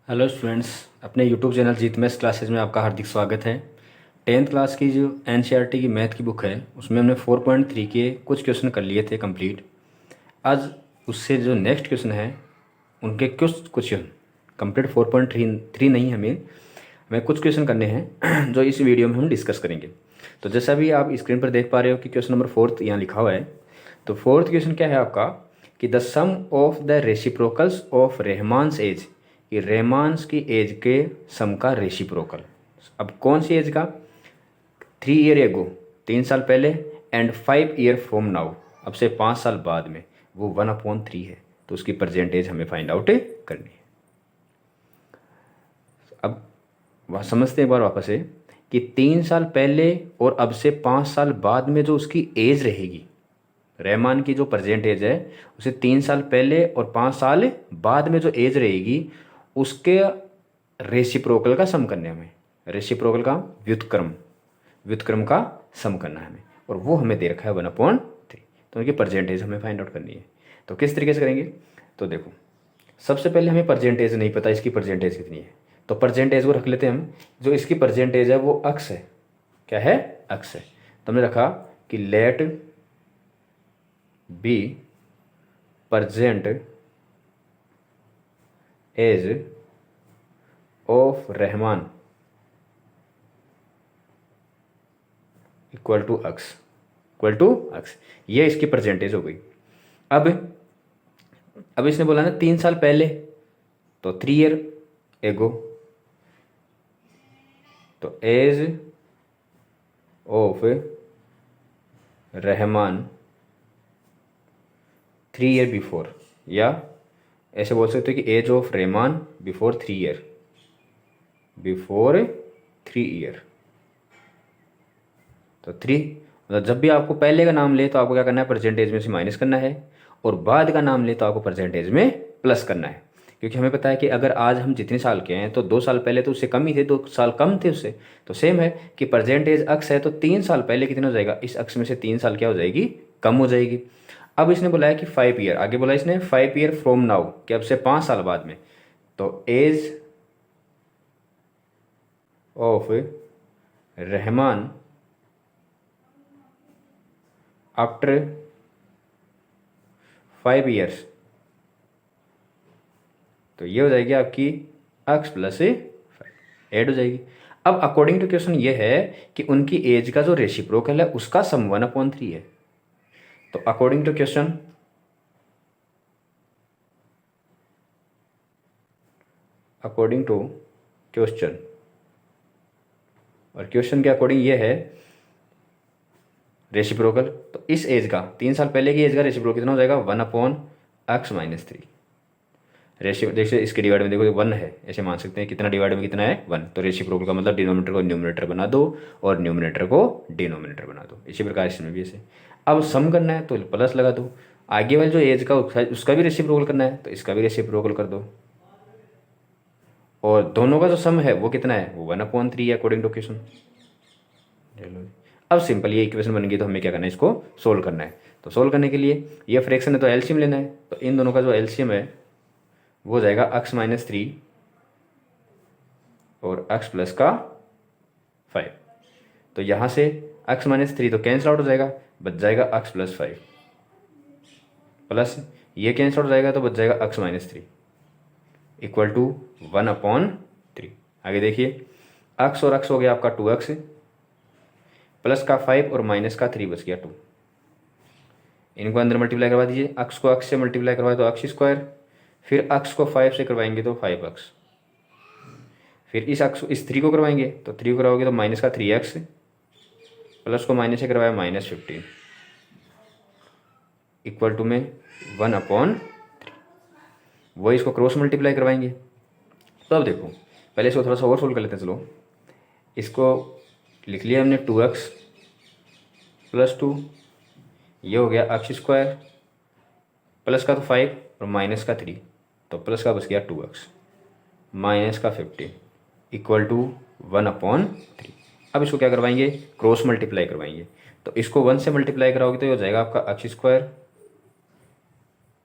Hello students, अपने YouTube channel जीत maths classes में आपका हार्दिक स्वागत है। टेंथ क्लास की जो एनसीईआरटी की मैथ की बुक है उसमें हमने 4.3 के कुछ क्वेश्चन कर लिए थे कंप्लीट। आज उससे जो नेक्स्ट क्वेश्चन है उनके कुछ क्वेश्चन कंप्लीट 4.3 नहीं, हमें हमें कुछ क्वेश्चन करने हैं जो इस वीडियो में हम डिस्कस करेंगे। तो जैसा भी आप स्क्रीन पर देख पा रहे हो कि क्वेश्चन नंबर 4 यहाँ लिखा हुआ है। तो फोर्थ क्वेश्चन क्या है आपका कि the sum of the reciprocals of Rahman's age, कि रहमान्स की एज के सम का रेसिप्रोकल। अब कौन सी एज का? 3 ईयर एगो, 3 साल पहले, एंड 5 ईयर फ्रॉम नाउ, अब से 5 साल बाद में, वो 1/3 है। तो उसकी परसेंटेज हमें फाइंड आउट करनी है। अब वह समझते हैं एक बार वापस से कि 3 साल पहले और अब से 5 साल बाद में जो उसकी एज रहेगी, रहमान की जो प्रेजेंट एज है उसे 3 साल पहले और 5 साल बाद में जो एज रहेगी उसके रेसिप्रोकल का सम करने हमें, रेसिप्रोकल का व्युत्क्रम, व्युत्क्रम का सम करना है हमें, और वो हमें दे रखा है 1/3। तो उनकी परसेंटेज हमें फाइंड आउट करनी है। तो किस तरीके से करेंगे? तो देखो, सबसे पहले हमें परसेंटेज नहीं पता इसकी परसेंटेज कितनी है, तो परसेंटेज को रख लेते हैं हम। जो इसकी परसेंटेज है वो अक्स है। क्या है? अक्स है। तो हमने रखा कि let B percent age of Rahman equal to x, equal to x. ये इसकी परसेंटेज हो गई। अब इसने बोला ना 3 साल पहले, तो 3 ईयर एगो, तो age of Rahman 3 year before, या ऐसे बोल सकते हो कि age of Rahman before 3 year, before 3 year. तो 3 मतलब जब भी आपको पहले का नाम ले तो आपको क्या करना है? परसेंटेज में से माइनस करना है, और बाद का नाम ले तो आपको परसेंटेज में प्लस करना है। क्योंकि हमें पता है कि अगर आज हम जितने साल के हैं तो 2 साल पहले तो उससे कम ही थे, 2 साल कम थे उससे। तो सेम है कि परसेंटेज अक्स है, तो 3 साल पहले कितने हो जाएगा? इस अक्स में से 3 साल क्या हो जाएगी? कम हो जाएगी। अब इसने बोला है कि 5 ईयर, आगे बोला इसने 5 ईयर फ्रॉम नाउ, कि अब से 5 साल बाद में। तो age of Rahman after 5 years, तो ये हो जाएगी आपकी अक्स प्लस 5 ऐड हो जाएगी। अब अकॉर्डिंग टू क्वेश्चन ये है कि उनकी एज का जो रेसिप्रोकल है उसका सम 1/3 है। तो according to question, according to question, और क्वेश्चन के अकॉर्डिंग ये है रेसिप्रोकल, तो इस एज का 3 साल पहले की एज का रेसिप्रोकल कितना हो जाएगा? 1/x-3। रेशियो देखिए, इसके डिवाइड में देखो 1 है, ऐसे मान सकते हैं। कितना डिवाइड में कितना है? 1। तो रेसिप्रोकल का मतलब डिनोमिनेटर को न्यूमरेटर बना दो और न्यूमरेटर को डिनोमिनेटर बना दो। इसी प्रकार इसमें भी ऐसे। अब सम करना है तो प्लस लगा दो। आगे वाले जो एज का उसका भी रेसिप्रोकल करना है तो इसका भी रेसिप्रोकल कर दो, और दोनों का जो सम है वो कितना है? वो 1/3 है अकॉर्डिंग टू क्वेश्चन। चलो, अब सिंपल ये इक्वेशन बन गई, तो हमें क्या करना है? इसको सोल्व करना है। तो सोल्व करने के लिए ये फ्रैक्शन है तो एलसीएम लेना है। तो इन दोनों का जो एलसीएम है वो हो जाएगा x-3 और x प्लस का 5। तो यहाँ से x-3 तो कैंसिल आउट हो जाएगा, बच जाएगा x प्लस 5, प्लस ये कैंसिल आउट हो जाएगा तो बच जाएगा x-3 इक्वल टू 1/3। आगे देखिए, x और x हो गया आपका 2x, प्लस का 5 और माइनस का 3 बच गया 2। इनको अंदर मल्टीप्लाई करवा दीजिए। x को x से मल्टीप्लाई करवाए तो x², फिर x को 5 से करवाएंगे तो 5x, फिर इस 3 को करवाएंगे तो 3 को करवाओगे तो माइनस का 3x, प्लस को माइनस से करवाया -15 इक्वल टू में 1/3। वही इसको क्रॉस मल्टीप्लाई करवाएंगे। तो अब देखो, पहले इसको थोड़ा सा और सोल्व कर लेते हैं। चलो, इसको लिख लिया हमने 2x प्लस 2, ये हो गया x², प्लस का तो 5 और माइनस का 3, तो प्लस का बच गया 2x माइनस का 15 इक्वल टू 1/3। अब इसको क्या करवाएंगे? क्रॉस मल्टीप्लाई करवाएंगे। तो इसको 1 से मल्टीप्लाई कराओगे तो ये हो जाएगा आपका x²,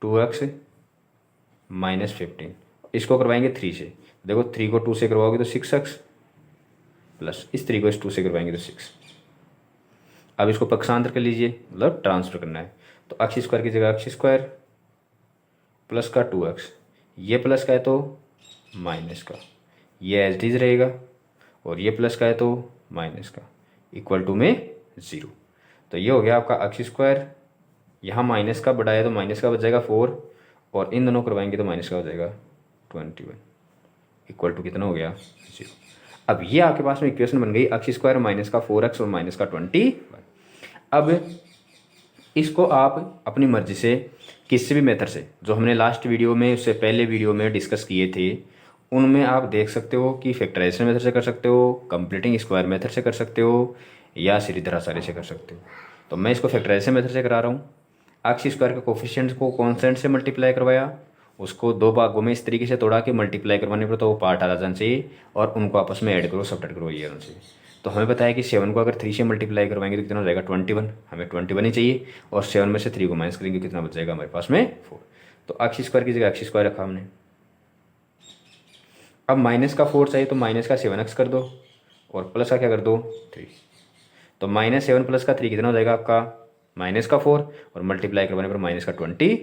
2x माइनस 15, इसको करवाएंगे 3 से, देखो 3 को 2 से करवाओगे तो 6x प्लस इस 3 को इस 2 से करवाएंगे तो 6। अब इसको पक्षांतर कर लीजिए, मतलब ट्रांसफर करना है, तो एक्स स्क्वायर की जगह एक्स स्क्वायर प्लस का 2x, ये प्लस का है तो माइनस का, ये एज इट इज रहेगा, और ये प्लस का है तो माइनस का, इक्वल टू में 0। तो ये हो गया आपका एक्स स्क्वायर, यहाँ माइनस का बढ़ाया तो माइनस का बच जाएगा 4, और इन दोनों करवाएंगे तो माइनस का हो जाएगा 21, इक्वल टू कितना हो गया 0। अब ये आपके पास में इक्वेशन बन गई एक्स स्क्वायर माइनस का 4x और माइनस का 21। अब इसको आप अपनी मर्जी से किसी भी मेथड से, जो हमने लास्ट वीडियो में उससे पहले वीडियो में डिस्कस किए थे, उनमें आप देख सकते हो कि फैक्टराइजेशन मेथड से कर सकते हो, कंप्लीटिंग स्क्वायर मेथड से कर सकते हो, या सीधी तरह सारे से कर सकते हो। तो मैं इसको फैक्टराइजेशन मेथड से करा रहा हूँ। एक्स स्क्वायर के कोफिशिएंट्स को कॉन्स्टेंट से मल्टीप्लाई करवाया, उसको 2 भागों में इस तरीके से तोड़ा कि मल्टीप्लाई करवाने पर तो वो पार्ट आ जाना चाहिए, और उनको आपस में ऐड करो, सब्ट्रैक्ट करो, ये होना चाहिए। तो हमें पता है कि 7 को अगर 3 से मल्टीप्लाई करवाएंगे तो कितना हो जाएगा 21, हमें 21 ही चाहिए, और 7 में से 3 को माइनस करेंगे कितना बच जाएगा हमारे पास में 4। तो एक्स स्क्वायर की जगह एक्स स्क्वायर रखा हमने। अब माइनस का 4 चाहिए तो माइनस का 7x कर दो, और प्लस का क्या कर दो 3। तो -7 प्लस का 3 कितना हो जाएगा आपका माइनस का 4, और मल्टीप्लाई करवाने पर माइनस का 21,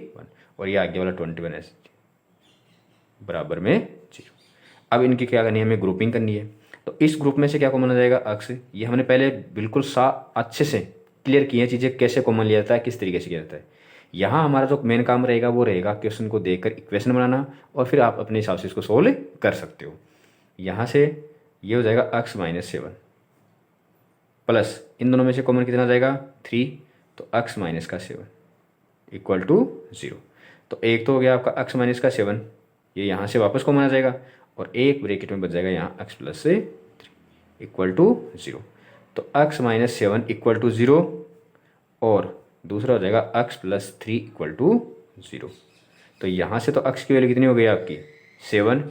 और ये आगे वाला 21 है बराबर में 0। अब इनकी क्या करनी है, हमें ग्रुपिंग करनी है। तो इस ग्रुप में से क्या कॉमन आ जाएगा अक्स, ये हमने पहले बिल्कुल अच्छे से क्लियर किए हैं चीज़ें, कैसे कॉमन लिया जाता है, किस तरीके से किया जाता है। यहाँ हमारा जो मेन काम रहेगा वो रहेगा क्वेश्चन को देखकर इक्वेशन बनाना, और फिर आप अपने हिसाब से इसको सोल्व कर सकते हो। यहाँ से ये हो जाएगा x -7 प्लस इन दोनों में से कॉमन कितना आ जाएगा 3, तो x माइनस का 7 इक्वल टू 0। तो एक तो हो गया आपका x माइनस का 7, ये यहाँ से वापस कॉमन आ जाएगा, और एक ब्रैकेट में बच जाएगा यहाँ x प्लस से 3 इक्वल टू 0। तो x -7 इक्वल टू 0, और दूसरा हो जाएगा x प्लस 3 इक्वल टू 0। तो यहाँ से तो x की वैल्यू कितनी हो गई आपकी 7,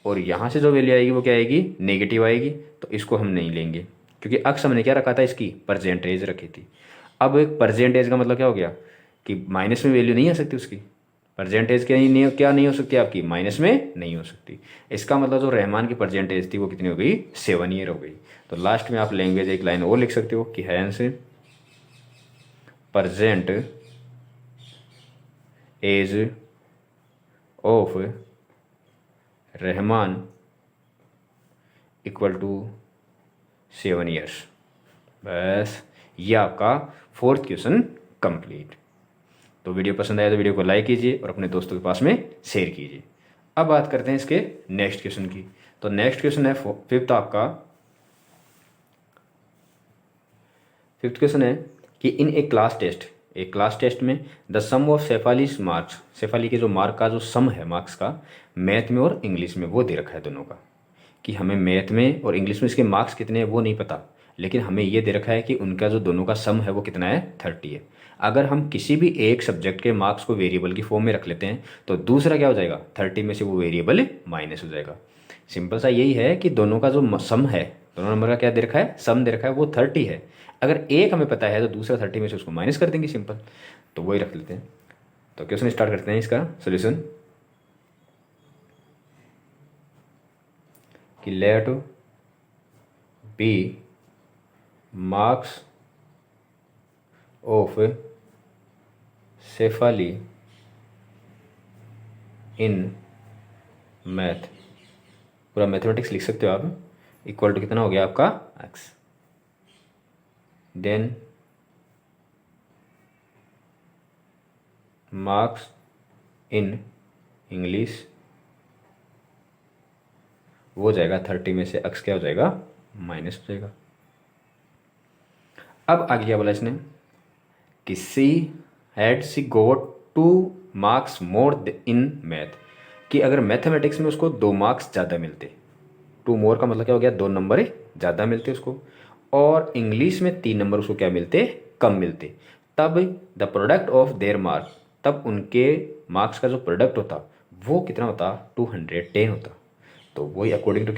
और यहाँ से जो वैल्यू आएगी वो क्या आएगी नेगेटिव आएगी, तो इसको हम नहीं लेंगे, क्योंकि x हमने क्या रखा था, इसकी परसेंटेज रखी थी। अब एक परसेंटेज का मतलब क्या हो गया कि माइनस में वैल्यू नहीं आ सकती उसकी, परसेंटेज क्या नहीं हो सकती आपकी, माइनस में नहीं हो सकती। इसका मतलब जो रहमान की परसेंटेज थी वो कितनी हो गई 7 ईयर हो गई। तो लास्ट में आप लैंग्वेज एक लाइन और लिख सकते हो कि hence present age of Rahman equal to 7 years. बस ये आपका 4th क्वेश्चन कंप्लीट। तो वीडियो पसंद आया तो वीडियो को लाइक कीजिए और अपने दोस्तों के पास में शेयर कीजिए। अब बात करते हैं इसके नेक्स्ट क्वेश्चन की। तो नेक्स्ट क्वेश्चन है 5th आपका। 5th क्वेश्चन है कि इन एक क्लास टेस्ट में the sum of Shefali's marks, Shefali के जो मार्क का जो सम है मार्क्स का मैथ में और इंग्लिश में वो दे रखा है दोनों का, कि हमें मैथ में और इंग्लिश में इसके मार्क्स कितने हैं वो नहीं पता, लेकिन हमें ये दे रखा है कि उनका जो दोनों का सम है वो कितना है 30 है। अगर हम किसी भी एक सब्जेक्ट के मार्क्स को वेरिएबल की फॉर्म में रख लेते हैं तो दूसरा क्या हो जाएगा 30 में से वो वेरिएबल माइनस हो जाएगा। सिंपल सा यही है कि दोनों का जो सम है, दोनों नंबर का क्या दे रखा है सम दे रखा है वो 30 है। अगर एक हमें पता है तो दूसरा 30 में से उसको माइनस कर देंगे, सिंपल। तो वही रख लेते हैं। तो क्वेश्चन स्टार्ट करते हैं इसका सोल्यूशन कि let be marks of Shefali in math, पूरा मैथमेटिक्स लिख सकते हो आप, इक्वल टू कितना हो गया आपका x। Then marks in English वो हो जाएगा 30 में से x क्या हो जाएगा माइनस हो जाएगा। अब आगे क्या बोला इसने कि सी गोट 2 मार्क्स मोर इन मैथ, कि अगर मैथमेटिक्स में उसको 2 मार्क्स ज़्यादा मिलते, 2 मोर का मतलब क्या हो गया 2 नंबर ज़्यादा मिलते उसको, और इंग्लिश में 3 नंबर उसको क्या मिलते कम मिलते, तब the product of their mark, तब उनके मार्क्स का जो प्रोडक्ट होता वो कितना होता 210 होता। तो वही अकॉर्डिंग टू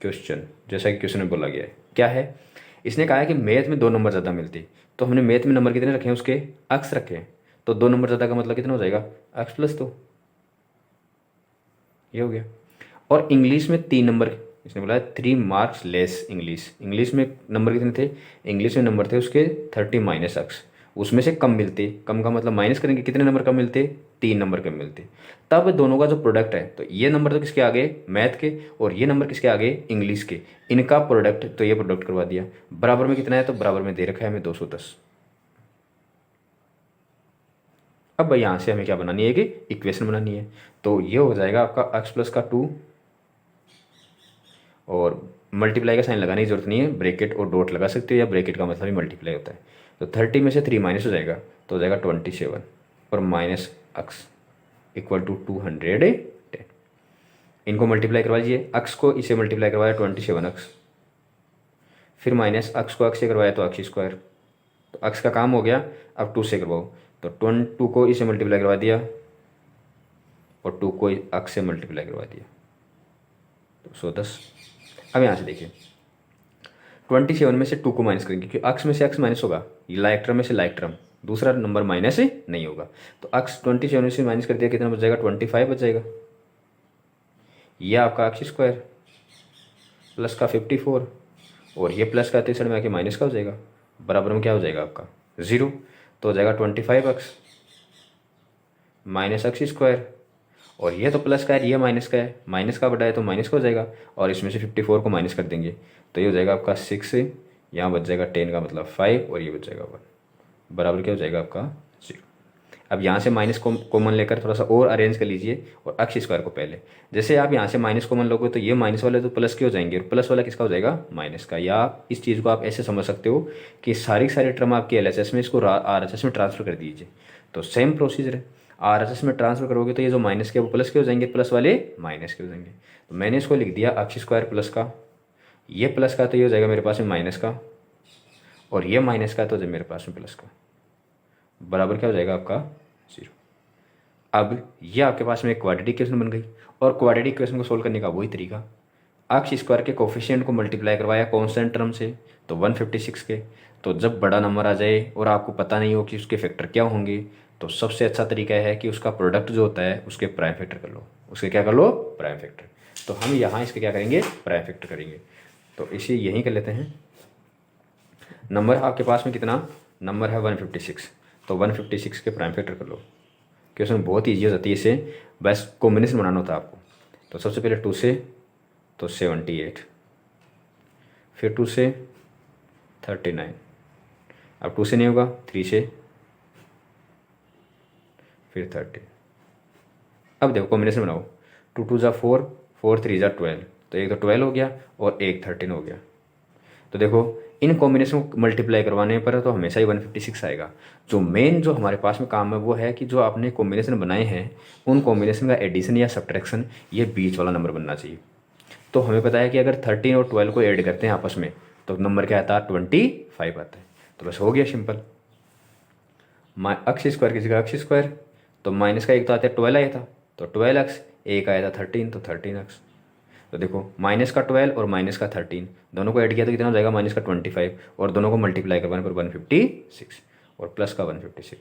क्वेश्चन जैसा कि क्वेश्चन में बोला गया है क्या है, इसने कहा है कि मैथ में 2 नंबर ज़्यादा मिलते, तो हमने मैथ में नंबर कितने रखे हैं, उसके अक्स रखे हैं, तो 2 नंबर ज़्यादा का मतलब कितना हो जाएगा, अक्स प्लस 2, ये हो गया। और इंग्लिश में 3 नंबर, इसने बोला है 3 मार्क्स लेस इंग्लिश में नंबर कितने थे, इंग्लिश में नंबर थे उसके 30 माइनस अक्स, उसमें से कम मिलते, कम का मतलब माइनस करेंगे, कितने नंबर कम मिलते, 3 नंबर कम मिलते। तब दोनों का जो प्रोडक्ट है, तो ये नंबर तो किसके आगे, मैथ के, और ये नंबर किसके आगे, इंग्लिश के, इनका प्रोडक्ट, तो ये प्रोडक्ट करवा दिया। बराबर में कितना है, तो बराबर में दे रखा है हमें 210। अब भाई यहाँ से हमें क्या बनानी है कि इक्वेशन बनानी है, तो ये हो जाएगा आपका एक्स प्लस का 2, और मल्टीप्लाई का साइन लगाने की जरूरत नहीं है, ब्रैकेट और डॉट लगा सकते हो, या ब्रैकेट का मतलब ही मल्टीप्लाई होता है। तो 30 में से 3 माइनस हो जाएगा, तो हो जाएगा 27, और माइनस अक्स इक्वल टू 210। इनको मल्टीप्लाई करवा लीजिए, अक्स को इसे मल्टीप्लाई करवाया 27 अक्स, फिर माइनस अक्स को अक्स से करवाया तो अक्स स्क्वायर, तो अक्स का काम हो गया। अब 2 से करवाओ, तो 2 को इसे मल्टीप्लाई करवा दिया, और 2 को अक्स से मल्टीप्लाई करवा दिया, तो 110। अब यहाँ से देखिए 27 में से 2 को माइनस करेंगे, क्योंकि अक्स में से अक्स माइनस होगा, ये लाइक टर्म में से लाइक टर्म, दूसरा नंबर माइनस नहीं होगा, तो अक्स 27 में से माइनस कर दिया, कितना बच जाएगा, 25 बच जाएगा। ये आपका अक्स स्क्वायर प्लस का 54, और ये प्लस का तीसरे में आके माइनस का हो जाएगा, बराबर में क्या हो जाएगा आपका 0, तो हो जाएगा 25 अक्स माइनस अक्स स्क्वायर, और ये तो प्लस का है, ये माइनस का है, माइनस का बटा है तो माइनस का हो जाएगा, और इसमें से 54 को माइनस कर देंगे, तो ये हो जाएगा आपका 6, यहाँ बच जाएगा 10 का मतलब 5, और ये बच जाएगा 1, बराबर क्या हो जाएगा आपका 0। अब यहाँ से माइनस को कॉमन लेकर थोड़ा सा और अरेंज कर लीजिए, और अक्स स्क्वायर को पहले, जैसे आप यहाँ से माइनस कॉमन लोगे तो ये माइनस वाले तो प्लस के हो जाएंगे, और प्लस वाला किसका हो जाएगा, माइनस का। या इस चीज़ को आप ऐसे समझ सकते हो कि सारी टर्म आपकी LHS में, इसको RHS में ट्रांसफर कर दीजिए, तो सेम प्रोसीजर है। RHS में ट्रांसफर करोगे तो ये जो माइनस के वो प्लस के हो जाएंगे, प्लस वाले माइनस के हो जाएंगे, तो मैंने इसको लिख दिया अक्स स्क्वायर प्लस का, ये प्लस का तो ये हो जाएगा मेरे पास में माइनस का, और ये माइनस का तो जो मेरे पास में प्लस का, बराबर क्या हो जाएगा आपका 0। अब ये आपके पास में एक क्वाड्रेटिक इक्वेशन बन गई, और क्वाड्रेटिक इक्वेशन को सोल्व करने का वही तरीका, अक्स स्क्वायर के कोफिशिएंट को मल्टीप्लाई करवाया कांस्टेंट टर्म से, तो 156 के, तो जब बड़ा नंबर आ जाए और आपको पता नहीं हो कि उसके फैक्टर क्या होंगे, तो सबसे अच्छा तरीका है कि उसका प्रोडक्ट जो होता है उसके प्राइम फैक्टर कर लो, उसके क्या कर लो, प्राइम फैक्टर। तो हम यहाँ इसके क्या करेंगे, प्राइम फैक्टर करेंगे, तो इसे यहीं कर लेते हैं। नंबर आपके पास में कितना, नंबर है 156, तो 156 के प्राइम फैक्टर कर लो। क्वेश्चन बहुत ईजी हो जाती है, इसे बस कॉम्बिनेशन बनाना होता है आपको। तो सबसे पहले 2 से तो 78, फिर 2 से 39, अब 2 से नहीं होगा, 3 से, फिर 30। अब देखो कॉम्बिनेशन बनाओ, 2 2 ज़ा 4, 4 3 ज़ा 12, तो एक तो 12 हो गया और एक 13 हो गया। तो देखो इन कॉम्बिनेशन को मल्टीप्लाई करवाने पर तो हमेशा ही 156 आएगा। जो मेन जो हमारे पास में काम है वो है कि जो आपने कॉम्बिनेशन बनाए हैं उन कॉम्बिनेशन का एडिशन या सब्ट्रैक्शन, ये बीच वाला नंबर बनना चाहिए। तो हमें पता है कि अगर 13 और 12 को ऐड करते हैं आपस में तो नंबर क्या आता है, 25 आता है। तो बस हो गया सिंपल, अक्स स्क्वायर की जगह अक्स स्क्वायर, तो माइनस का एक तो आता है 12 आया था तो 12 अक्स, एक आया था 13 तो 13 अक्स। तो देखो माइनस का 12 और माइनस का 13 दोनों को ऐड किया तो कितना हो जाएगा, माइनस का 25, और दोनों को मल्टीप्लाई करवाने पर 156, और प्लस का 156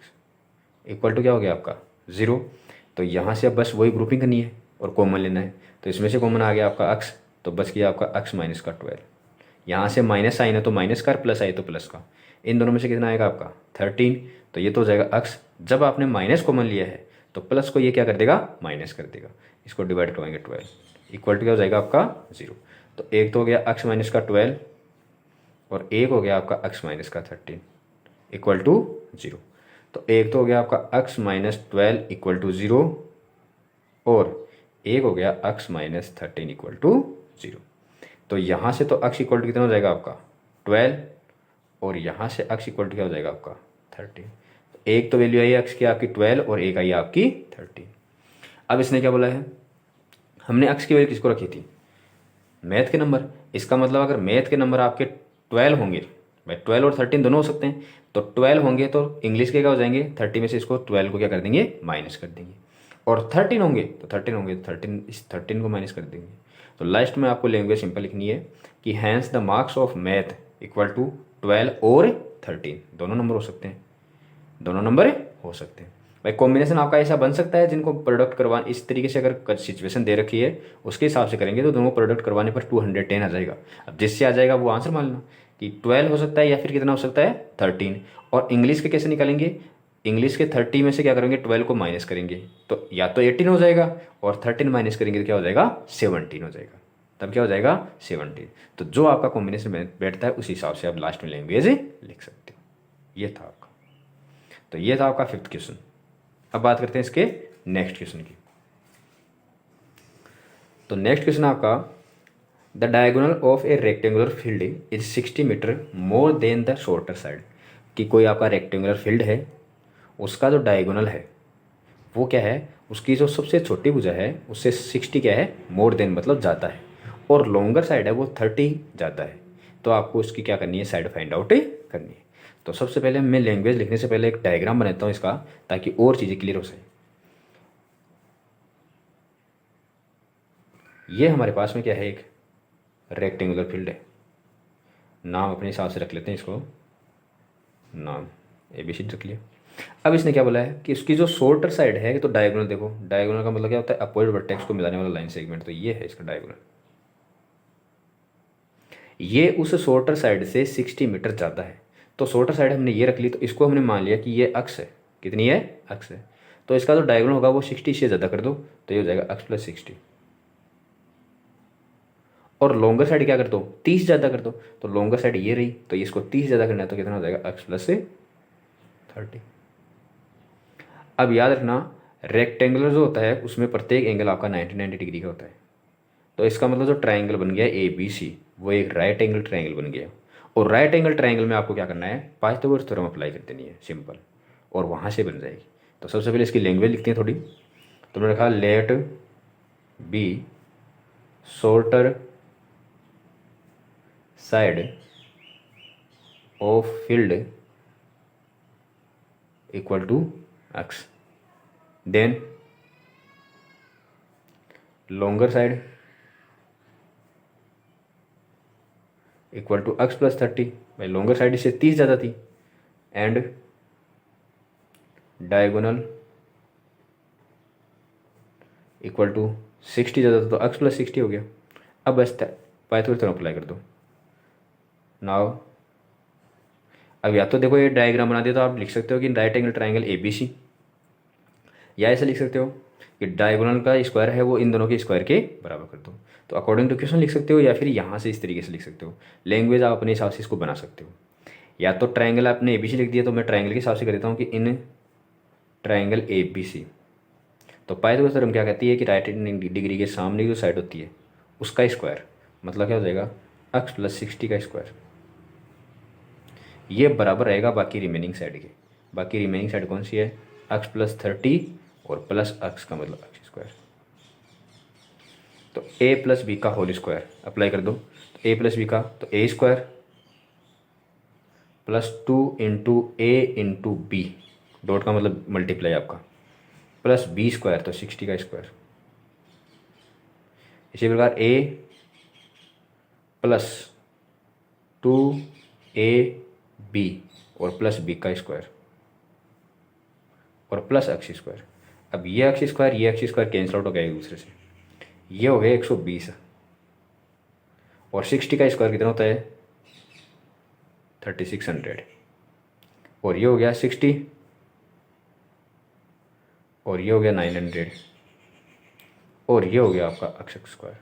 इक्वल टू क्या हो गया आपका 0। तो यहाँ से अब बस वही ग्रुपिंग करनी है और कॉमन लेना है। तो इसमें से कॉमन आ गया आपका अक्स, तो बस किया आपका अक्स माइनस का 12। यहाँ से माइनस साइन है तो माइनस का, प्लस आई तो प्लस का, इन दोनों में से कितना आएगा आपका 13। तो ये तो हो जाएगा अक्स, जब आपने माइनस कॉमन लिया है तो प्लस को ये क्या कर देगा, माइनस कर देगा। इसको डिवाइड करवाएंगे 12 इक्वल टू क्या हो जाएगा आपका 0। तो एक तो हो गया अक्स माइनस का 12 और एक हो गया आपका अक्स माइनस का 13 इक्वल टू 0। तो एक तो हो गया आपका अक्स माइनस 12 इक्वल टू 0 और एक हो गया अक्स माइनस 13 इक्वल टू 0। तो यहाँ से तो अक्स इक्वल टू कितना हो जाएगा आपका 12 और यहाँ से अक्स इक्वल टू क्या हो जाएगा आपका 13। तो एक तो वैल्यू आई है अक्स की आपकी 12 और एक आई है आपकी 13। अब इसने क्या बोला है, हमने अक्स की वैल्यू किसको रखी थी, मैथ के नंबर। इसका मतलब अगर मैथ के नंबर आपके 12 होंगे, भाई 12 और 13 दोनों हो सकते हैं, तो 12 होंगे तो इंग्लिश के क्या हो जाएंगे 30 में से इसको 12 को क्या कर देंगे, माइनस कर देंगे। और 13 होंगे तो 13 होंगे तो 13 इस 13 को माइनस कर देंगे। तो लास्ट में आपको लैंग्वेज सिंपल लिखनी है कि hence the marks of math equal to 12 और 13, दोनों नंबर हो सकते हैं, दोनों नंबर हो सकते हैं। भाई कॉम्बिनेशन आपका ऐसा बन सकता है जिनको प्रोडक्ट करवा इस तरीके से अगर सिचुएशन दे रखी है उसके हिसाब से करेंगे तो दोनों प्रोडक्ट करवाने पर 210 आ जाएगा। अब जिससे आ जाएगा वो आंसर मान लो कि 12 हो सकता है या फिर कितना हो सकता है 13। और इंग्लिश के कैसे निकालेंगे, इंग्लिश के 30 में से क्या करेंगे 12 को माइनस करेंगे तो या तो 18 हो जाएगा और 13 माइनस करेंगे तो क्या हो जाएगा 17 हो जाएगा, तब क्या हो जाएगा 17। तो जो आपका कॉम्बिनेशन बैठता है उसी हिसाब से आप लास्ट में लैंग्वेज लिख सकते हो। ये था आपका, तो ये था आपका 5th क्वेश्चन। अब बात करते हैं इसके नेक्स्ट क्वेश्चन की। तो नेक्स्ट क्वेश्चन आपका the diagonal of a rectangular field is 60 metre more than the shorter side, कि कोई आपका रेक्टेंगुलर फील्ड है उसका जो डायगोनल है वो क्या है, उसकी जो सबसे छोटी भुजा है उससे 60 क्या है मोर देन मतलब ज़्यादा है, और लॉन्गर साइड है वो 30 ज़्यादा है। तो आपको उसकी क्या करनी है साइड फाइंड आउट करनी है। तो सबसे पहले मैं लैंग्वेज लिखने से पहले एक डायग्राम बनाता हूँ इसका, ताकि और चीज़ें क्लियर हो सके। ये हमारे पास में क्या है, एक रेक्टेंगुलर फील्ड है, नाम अपने हिसाब से रख लेते हैं इसको, नाम ABC रख लिया। अब इसने क्या बोला है कि इसकी जो शॉर्टर साइड है, तो डायगोनल देखो, डायगोनल का मतलब क्या होता है अपोजिट वर्टेक्स को मिलाने वाला लाइन सेगमेंट, तो ये है इसका डायगोनल। ये उस शॉर्टर साइड से 60 मीटर ज़्यादा है, तो शॉर्टर साइड हमने ये रख ली, तो इसको हमने मान लिया कि ये अक्स है, कितनी है अक्स है, तो इसका जो डायगोनल होगा वो 60 से ज़्यादा कर दो तो ये हो जाएगा अक्स प्लस 60। और लॉन्गर साइड क्या कर दो 30 ज़्यादा कर दो, तो लॉन्गर साइड ये रही तो इसको 30 ज़्यादा करना है तो कितना हो जाएगा अक्स प्लस 30। अब याद रखना रेक्टेंगुलर जो होता है उसमें प्रत्येक एंगल आपका 90 डिग्री का होता है, तो इसका मतलब जो ट्राइंगल बन गया ABC वो एक राइट एंगल ट्राइंगल बन गया। और राइट एंगल ट्राइंगल में आपको क्या करना है पाइथागोरस थ्योरम अप्लाई कर देनी है सिंपल, और वहाँ से बन जाएगी। तो सबसे पहले इसकी लैंग्वेज लिखते हैं थोड़ी, तो मैंने रखा let be shorter side of field equal to x, then longer side equal to x plus 30, भाई लॉन्गर साइड इससे 30 ज़्यादा थी, एंड डायगोनल इक्वल टू 60 ज़्यादा था तो एक्स प्लस 60 हो गया। अब बस पाइथागोरस थ्योरम अप्लाई कर दो। नाउ अब या तो देखो ये डायग्राम बना दिया तो आप लिख सकते हो कि राइट एंगल ट्राइंगल ABC, या ऐसे लिख सकते हो कि डायगोनल का स्क्वायर है वो इन दोनों के स्क्वायर के बराबर कर दो। तो अकॉर्डिंग टू क्वेश्चन लिख सकते हो या फिर यहाँ से इस तरीके से लिख सकते हो, लैंग्वेज आप अपने हिसाब से इसको बना सकते हो। या तो ट्राइंगल आपने ABC लिख दिया तो मैं ट्राइंगल के हिसाब से कर देता हूँ कि इन ट्राइंगल ABC। तो पाइथागोरस थ्योरम क्या कहती है कि राइट डिग्री के सामने जो साइड होती है उसका स्क्वायर मतलब क्या हो जाएगा एक्स प्लस 60 का स्क्वायर, ये बराबर रहेगा बाकी रिमेनिंग साइड के। बाकी रिमेनिंग साइड कौन सी है एक्स प्लस 30 और प्लस एक्स का मतलब एक्स स्क्वायर। तो A प्लस बी का होल स्क्वायर अप्लाई कर दो, तो A प्लस बी का तो A square plus 2 into A into b, dot का मतलब मल्टीप्लाई आपका, प्लस B स्क्वायर तो 60 का स्क्वायर। इसी प्रकार A प्लस 2AB और प्लस B का स्क्वायर और प्लस एक्स स्क्वायर। अब ये एक्स स्क्वायर ये एक्स स्क्वायर कैंसिल आउट हो गया एक दूसरे से, ये हो गया 120 और 60 का स्क्वायर कितना होता है 3600, और ये हो गया 60 और ये हो गया 900 और ये हो गया आपका एक्स स्क्वायर।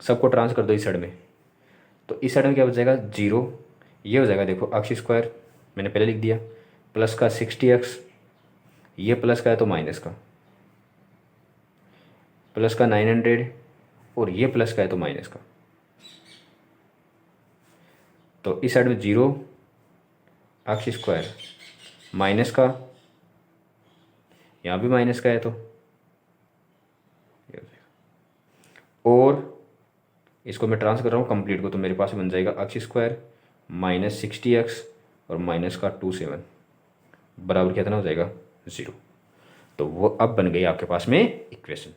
सबको ट्रांस कर दो इस साइड में, तो इस साइड में क्या बच जाएगा 0, ये हो जाएगा देखो एक्स स्क्वायर मैंने पहले लिख दिया प्लस का 60x, ये प्लस का है तो माइनस का, प्लस का 900 और ये प्लस का है तो माइनस का। तो इस साइड में 0 एक्स स्क्वायर माइनस का, यहाँ भी माइनस का है तो और इसको मैं ट्रांस कर रहा हूँ कंप्लीट को, तो मेरे पास बन जाएगा एक्स स्क्वायर माइनस 60x और माइनस का 27 बराबर कितना हो जाएगा 0। तो वो अब बन गई आपके पास में इक्वेशन।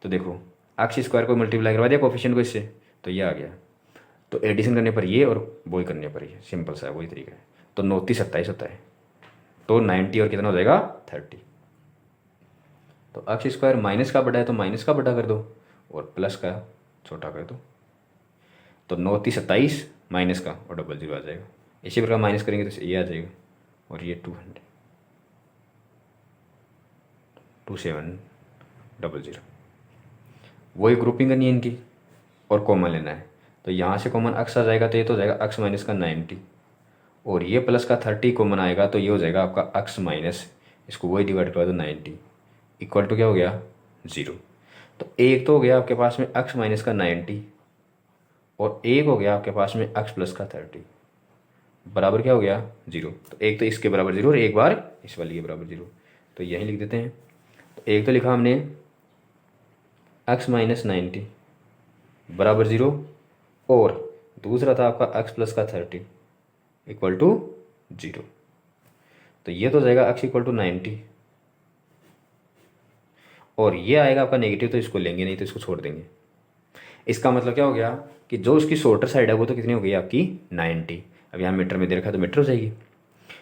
तो देखो एक्स स्क्वायर को मल्टीप्लाई करवा दिया कोफिशिएंट को इससे, तो ये आ गया। तो एडिशन करने पर ये और वही करने पर ये, सिंपल सा है, वही तरीका है। तो 29 27 होता है, तो 90 और कितना हो जाएगा 30। तो अक्ष स्क्वायर माइनस का बड़ा है तो माइनस का बड़ा कर दो और प्लस का छोटा कर दो। तो 29 27 माइनस का और डबल जीरो आ जाएगा। इसी प्रकार माइनस करेंगे तो ये आ जाएगा और ये 2700। वही ग्रुपिंग करनी है इनकी और कॉमन लेना है। तो यहाँ से कॉमन अक्स आ जाएगा तो ये तो हो जाएगा अक्स माइनस का 90 और ये प्लस का 30 कॉमन आएगा तो ये हो जाएगा आपका अक्स माइनस, इसको वही डिवाइड कर दो 90 इक्वल टू क्या हो गया 0। तो एक तो हो गया आपके पास में अक्स माइनस का 90 और एक हो गया आपके पास में अक्स प्लस का 30 बराबर क्या हो गया 0। तो एक तो इसके बराबर 0 और एक बार इस वाली के बराबर 0, तो यही लिख देते हैं। तो एक तो लिखा हमने अक्स माइनस 90 बराबर 0 और दूसरा था आपका अक्स प्लस का 30 इक्वल टू 0। तो ये तो हो जाएगा अक्स इक्वल टू 90 और ये आएगा आपका नेगेटिव, तो इसको लेंगे नहीं तो इसको छोड़ देंगे। इसका मतलब क्या हो गया कि जो उसकी शॉर्टर साइड है वो तो कितनी हो गई आपकी 90। अब यहाँ मीटर में दे रखा है तो मीटर हो जाएगी।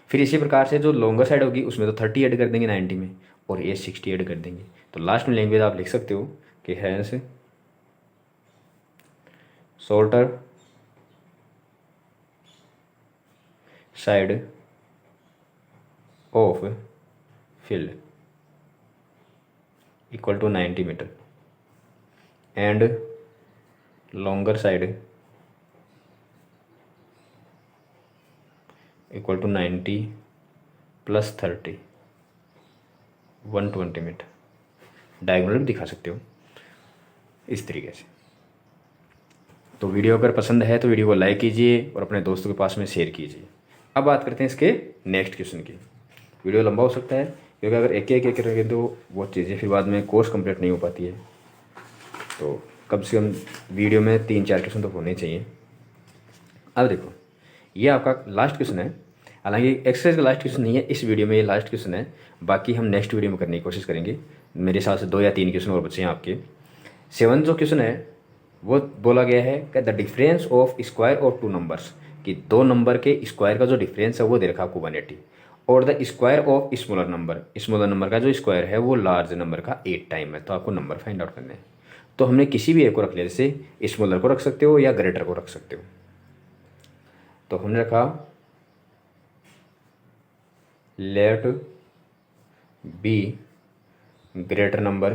फिर इसी प्रकार से जो लॉन्गर साइड होगी उसमें तो 30 ऐड कर देंगे 90 में और ये 60 ऐड कर देंगे। तो लास्ट में लैंग्वेज आप लिख सकते हो कि hence shorter side of field equal to 90 metre and longer side equal to 90 plus 30 120 metre. Diagonal भी दिखा सकते हो इस तरीके से। तो वीडियो अगर पसंद है तो वीडियो को लाइक कीजिए और अपने दोस्तों के पास में शेयर कीजिए। अब बात करते हैं इसके नेक्स्ट क्वेश्चन की। वीडियो लंबा हो सकता है क्योंकि अगर एक एक करेंगे तो वो चीज़ें फिर बाद में कोर्स कंप्लीट नहीं हो पाती है। तो कम से कम वीडियो में 3 4 क्वेश्चन तो होने चाहिए। अब देखो ये आपका लास्ट क्वेश्चन है, हालांकि एक्सरसाइज का लास्ट क्वेश्चन नहीं है, इस वीडियो में ये लास्ट क्वेश्चन है। बाकी हम नेक्स्ट वीडियो में करने की कोशिश करेंगे। मेरे हिसाब से 2 या 3 क्वेश्चन और बचे हैं आपके। 7 जो क्वेश्चन है वो बोला गया है कि the difference of square of 2 numbers, कि 2 नंबर के स्क्वायर का जो डिफरेंस है वो दे रखा आपको 180 और the square of smaller number का जो स्क्वायर है वो लार्ज नंबर का 8 टाइम है। तो आपको नंबर फाइंड आउट करने हैं। तो हमने किसी भी एक को रख लिया, जैसे स्मॉलर को रख सकते हो या ग्रेटर को रख सकते हो। तो हमने रखा लेट बी ग्रेटर नंबर